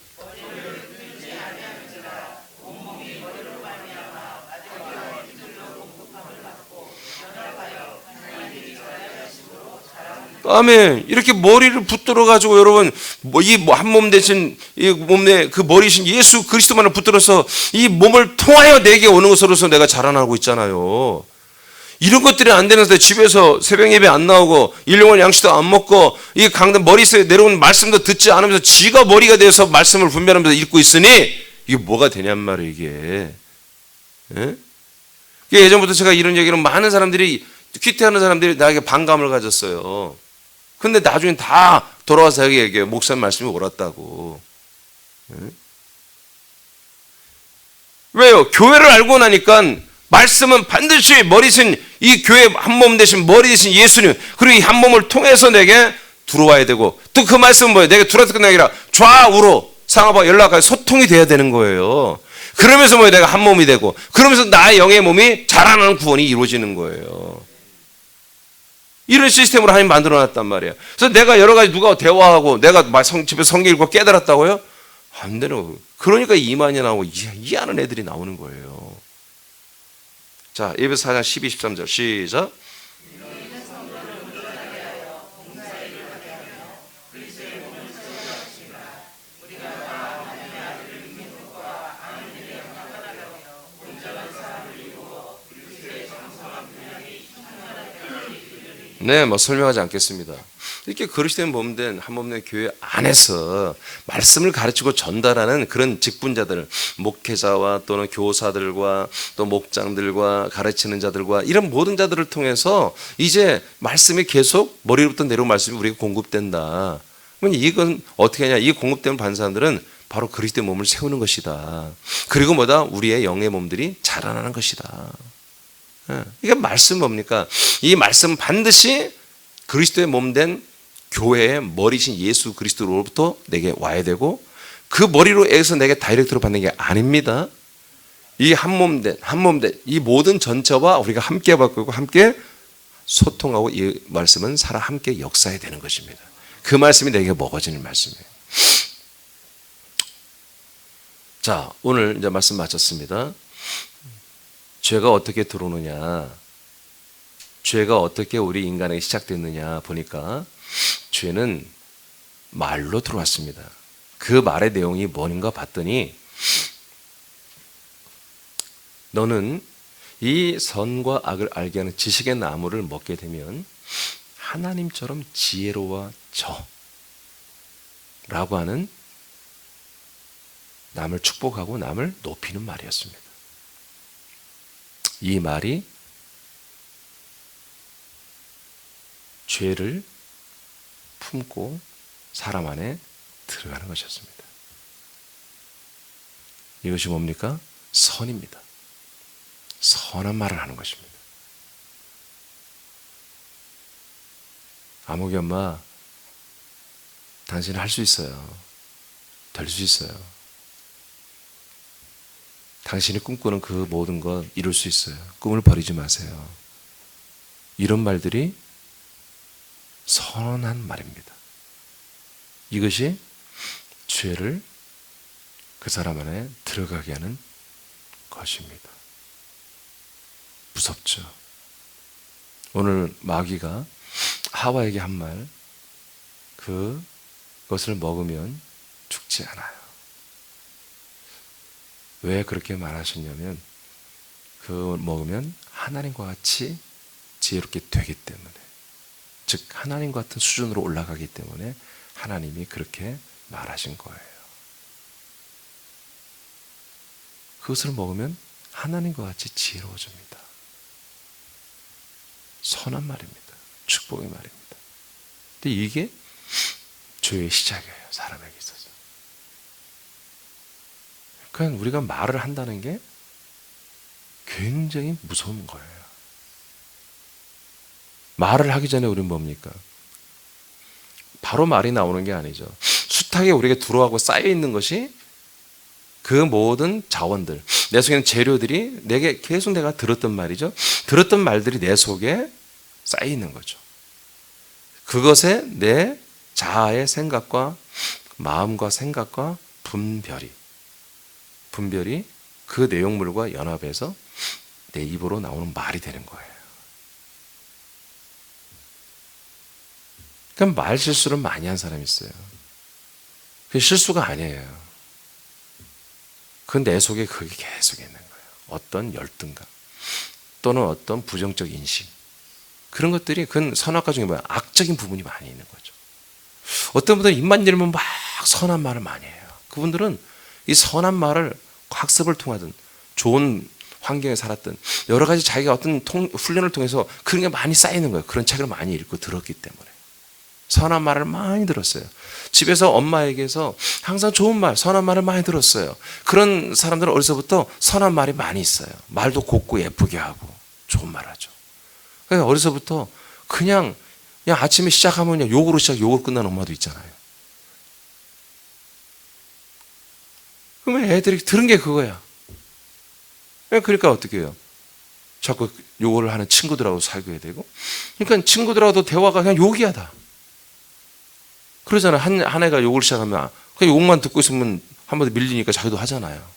아멘. 이렇게 머리를 붙들어 가지고 여러분 이 한 몸 대신 이 몸에 그 머리신 예수 그리스도만을 붙들어서 이 몸을 통하여 내게 오는 것으로서 내가 자라나고 있잖아요. 이런 것들이 안 되는데 집에서 새벽 예배 안 나오고 일용할 양식도 안 먹고 이 강단 머릿속에 내려온 말씀도 듣지 않으면서 지가 머리가 돼서 말씀을 분별하면서 읽고 있으니 이게 뭐가 되냔 말이에요. 이게. 예? 예전부터 제가 이런 얘기를 많은 사람들이 퀴트하는 사람들이 나에게 반감을 가졌어요. 근데 나중에 다 돌아와서 여기 얘기해요. 목사님 말씀이 옳았다고. 왜요? 교회를 알고 나니까 말씀은 반드시 머리신 이 교회 한 몸 대신 머리 대신 예수님 그리고 이 한 몸을 통해서 내게 들어와야 되고 또 그 말씀은 뭐예요? 내게 들어와서 끝나는 게 아니라 좌우로 상하와 연락하여 소통이 돼야 되는 거예요. 그러면서 뭐예요? 내가 한 몸이 되고 그러면서 나의 영의 몸이 자라나는 구원이 이루어지는 거예요. 이런 시스템으로 하나님 만들어놨단 말이에요. 그래서 내가 여러 가지 누가 대화하고 내가 집에 성경 읽고 깨달았다고요? 안 되는 거예요. 그러니까 이만이 나오고 이해하는 애들이 나오는 거예요. 자, 에베소 4장 12, 13절 시작. 네, 뭐 설명하지 않겠습니다. 이렇게 그리스도의 몸된 한 몸된 교회 안에서 말씀을 가르치고 전달하는 그런 직분자들, 목회자와 또는 교사들과 또 목장들과 가르치는 자들과 이런 모든 자들을 통해서 이제 말씀이 계속 머리로부터 내려온 말씀이 우리에게 공급된다. 이건 어떻게 하냐? 이 공급되는 받는 사람들은 바로 그리스도의 몸을 세우는 것이다. 그리고 뭐다? 우리의 영의 몸들이 자라나는 것이다. 이게 말씀 뭡니까? 이 말씀 반드시 그리스도의 몸된 교회의 머리신 예수 그리스도로부터 내게 와야 되고 그 머리로 해서 내게 다이렉트로 받는 게 아닙니다. 이 한 몸된 이 모든 전체와 우리가 함께 바꾸고 함께 소통하고 이 말씀은 살아 함께 역사해야 되는 것입니다. 그 말씀이 내게 먹어지는 말씀이에요. 자, 오늘 이제 말씀 마쳤습니다. 죄가 어떻게 들어오느냐, 죄가 어떻게 우리 인간에게 시작됐느냐 보니까 죄는 말로 들어왔습니다. 그 말의 내용이 뭔가 봤더니 너는 이 선과 악을 알게 하는 지식의 나무를 먹게 되면 하나님처럼 지혜로워져 라고 하는 남을 축복하고 남을 높이는 말이었습니다. 이 말이 죄를 품고 사람 안에 들어가는 것이었습니다. 이것이 뭡니까? 선입니다. 선한 말을 하는 것입니다. 아목이 엄마, 당신은 할 수 있어요. 될 수 있어요. 당신이 꿈꾸는 그 모든 것 이룰 수 있어요. 꿈을 버리지 마세요. 이런 말들이 선한 말입니다. 이것이 죄를 그 사람 안에 들어가게 하는 것입니다. 무섭죠? 오늘 마귀가 하와에게 한 말, 그것을 먹으면 죽지 않아요. 왜 그렇게 말하셨냐면 그걸 먹으면 하나님과 같이 지혜롭게 되기 때문에, 즉 하나님과 같은 수준으로 올라가기 때문에 하나님이 그렇게 말하신 거예요. 그것을 먹으면 하나님과 같이 지혜로워집니다. 선한 말입니다. 축복의 말입니다. 근데 이게 죄의 시작이에요. 사람에게 있어서. 그러니까 우리가 말을 한다는 게 굉장히 무서운 거예요. 말을 하기 전에 우리는 뭡니까? 바로 말이 나오는 게 아니죠. 숱하게 우리에게 들어가고 쌓여있는 것이 그 모든 자원들, 내 속에 있는 재료들이 내게 계속 내가 들었던 말이죠. 들었던 말들이 내 속에 쌓여있는 거죠. 그것에 내 자아의 생각과 마음과 생각과 분별이 그 내용물과 연합해서 내 입으로 나오는 말이 되는 거예요. 그러니까 말 실수를 많이 한 사람이 있어요. 그게 실수가 아니에요. 그 내 속에 그게 계속 있는 거예요. 어떤 열등감 또는 어떤 부정적 인식, 그런 것들이 그건 선악과 중에 뭐야? 악적인 부분이 많이 있는 거죠. 어떤 분들은 입만 열면 막 선한 말을 많이 해요. 그분들은 이 선한 말을 학습을 통하든 좋은 환경에 살았든 여러 가지 자기가 어떤 훈련을 통해서 그런 게 많이 쌓이는 거예요. 그런 책을 많이 읽고 들었기 때문에. 선한 말을 많이 들었어요. 집에서 엄마에게서 항상 좋은 말, 선한 말을 많이 들었어요. 그런 사람들은 어려서부터 선한 말이 많이 있어요. 말도 곱고 예쁘게 하고 좋은 말 하죠. 그러니까 어려서부터 그냥 아침에 시작하면 욕으로 욕으로 끝나는 엄마도 있잖아요. 그러면 애들이 들은 게 그거야. 그러니까 어떻게 해요? 자꾸 욕을 하는 친구들하고 사귀어야 되고, 그러니까 친구들하고도 대화가 그냥 욕이야 다. 그러잖아요. 한 애가 욕을 시작하면 그냥 욕만 듣고 있으면 한 번 더 밀리니까 자기도 하잖아요.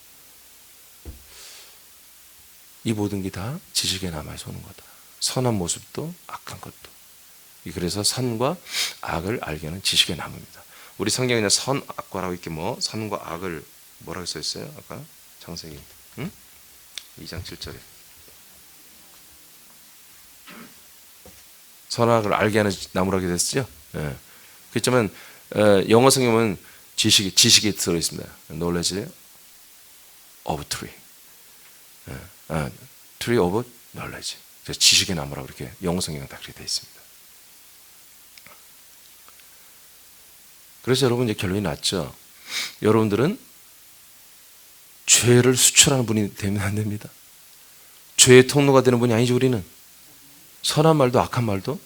이 모든 게 다 지식에 남아서 오는 거다. 선한 모습도 악한 것도. 그래서 선과 악을 알게 하는 지식의 나무입니다. 우리 성경에는 선, 악과라고 이렇게 선과 악을 뭐라고 써 있어요? 아까 창세기 2장 7절에 선악을 알게 하는 나무라고 됐죠? 예. 그렇지만 영어 성경은 지식이 들어 있습니다. knowledge of tree. tree of knowledge. 지식의 나무라고 이렇게 영어 성경은 다 그렇게 되어 있습니다. 그래서 여러분 이제 결론이 났죠. 여러분들은 죄를 수출하는 분이 되면 안 됩니다. 죄의 통로가 되는 분이 아니죠. 우리는 선한 말도 악한 말도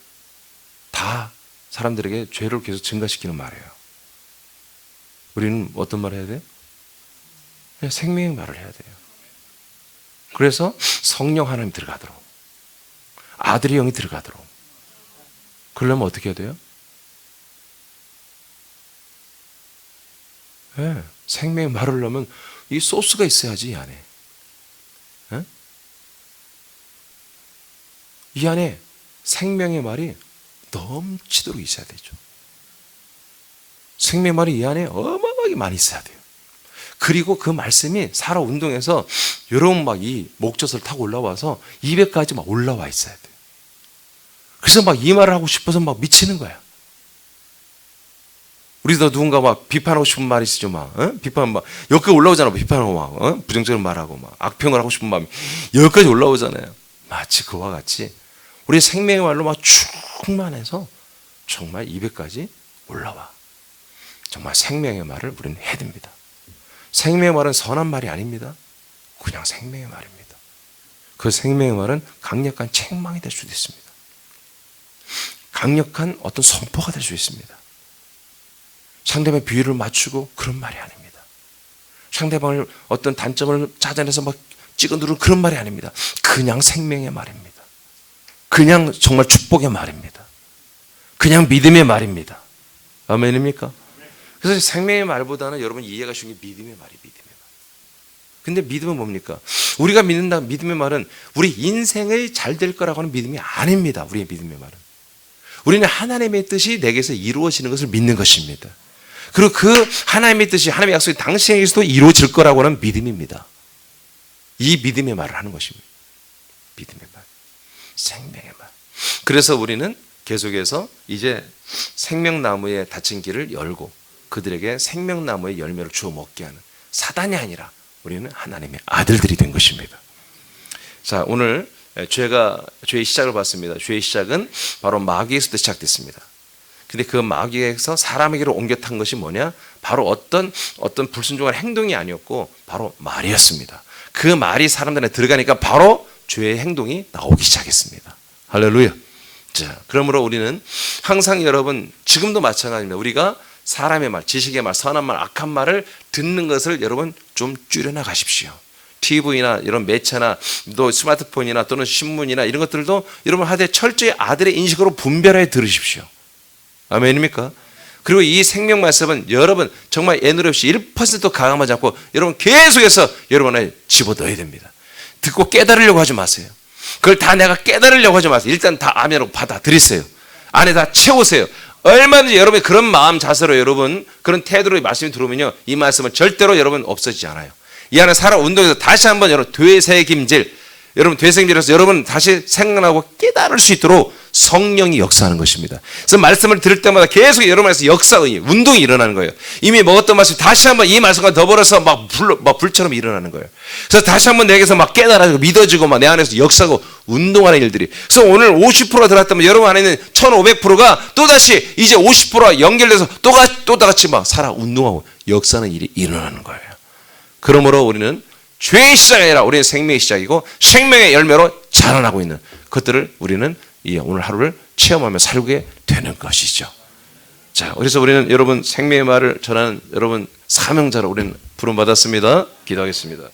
다 사람들에게 죄를 계속 증가시키는 말이에요. 우리는 어떤 말을 해야 돼요? 그냥 생명의 말을 해야 돼요. 그래서 성령 하나님 들어가도록, 아들의 영이 들어가도록. 그러려면 어떻게 해야 돼요? 네, 생명의 말을 하려면 이 소스가 있어야지. 이 안에, 네? 이 안에 생명의 말이 넘치도록 있어야 되죠. 생명의 말이 이 안에 어마어마하게 많이 있어야 돼요. 그리고 그 말씀이 살아 운동해서 여러분 막 이 목젖을 타고 올라와서 입에까지 막 올라와 있어야 돼요. 그래서 막 이 말을 하고 싶어서 막 미치는 거야. 우리도 누군가 막 비판하고 싶은 말이 있죠. 막 비판 막 여기까지 올라오잖아. 비판하고 막 부정적인 말하고 막 악평을 하고 싶은 마음이 여기까지 올라오잖아요. 마치 그와 같이 우리 생명의 말로 막 충만해서 정말 입에까지 올라와. 정말 생명의 말을 우리는 해야 됩니다. 생명의 말은 선한 말이 아닙니다. 그냥 생명의 말입니다. 그 생명의 말은 강력한 책망이 될 수도 있습니다. 강력한 어떤 선포가 될 수 있습니다. 상대방의 비위를 맞추고 그런 말이 아닙니다. 상대방을 어떤 단점을 찾아내서 막 찍어 누르는 그런 말이 아닙니다. 그냥 생명의 말입니다. 그냥 정말 축복의 말입니다. 그냥 믿음의 말입니다. 아멘입니까? 그래서 생명의 말보다는 여러분 이해가 쉬운 게 믿음의 말이에요. 믿음의 말. 근데 믿음은 뭡니까? 우리가 믿는다 믿음의 말은 우리 인생이 잘 될 거라고 하는 믿음이 아닙니다. 우리의 믿음의 말은. 우리는 하나님의 뜻이 내게서 이루어지는 것을 믿는 것입니다. 그리고 그 하나님의 뜻이, 하나님의 약속이 당신에게서도 이루어질 거라고 하는 믿음입니다. 이 믿음의 말을 하는 것입니다. 믿음의 말. 생명의 말. 그래서 우리는 계속해서 이제 생명나무의 닫힌 길을 열고 그들에게 생명나무의 열매를 주워 먹게 하는 사단이 아니라 우리는 하나님의 아들들이 된 것입니다. 자, 오늘 죄의 시작을 봤습니다. 죄의 시작은 바로 마귀에서부터 시작됐습니다. 근데 그 마귀에서 사람에게로 옮겨 탄 것이 뭐냐? 바로 어떤 불순종한 행동이 아니었고 바로 말이었습니다. 그 말이 사람들한테 들어가니까 바로 죄의 행동이 나오기 시작했습니다. 할렐루야. 자, 그러므로 우리는 항상 여러분 지금도 마찬가지입니다. 우리가 사람의 말, 지식의 말, 선한 말, 악한 말을 듣는 것을 여러분 좀 줄여나가십시오. TV나 이런 매체나 또 스마트폰이나 또는 신문이나 이런 것들도 여러분 하되 철저히 아들의 인식으로 분별하여 들으십시오. 아멘입니까? 그리고 이 생명 말씀은 여러분 정말 애누리 없이 1% 가감하지 않고 여러분 계속해서 여러분에 집어넣어야 됩니다. 듣고 깨달으려고 하지 마세요. 그걸 다 내가 깨달으려고 하지 마세요. 일단 다 아멘으로 받아들이세요. 안에 다 채우세요. 얼마든지 여러분이 그런 마음 자세로 여러분 그런 태도로 말씀이 들어오면요 이 말씀은 절대로 여러분 없어지지 않아요. 이 안에 살아 운동에서 다시 한번 여러분 되새김질, 여러분 되새김질해서 여러분 다시 생각나고 깨달을 수 있도록 성령이 역사하는 것입니다. 그래서 말씀을 들을 때마다 계속 여러분에서 운동이 일어나는 거예요. 이미 먹었던 말씀 다시 한번 이 말씀과 더불어서 막 불처럼 일어나는 거예요. 그래서 다시 한번 내게서 막 깨달아지고 믿어지고 막 내 안에서 역사하고 운동하는 일들이. 그래서 오늘 50%가 들어갔다면 여러분 안에 있는 1500%가 또다시 이제 50%가 연결돼서 또 다 같이 막 살아 운동하고 역사하는 일이 일어나는 거예요. 그러므로 우리는 죄의 시작이 아니라 우리는 생명의 시작이고 생명의 열매로 자라나고 있는 것들을 우리는 이 오늘 하루를 체험하며 살게 되는 것이죠. 자, 그래서 우리는 여러분 생명의 말을 전하는 여러분 사명자로 우리는 부름받았습니다. 기도하겠습니다.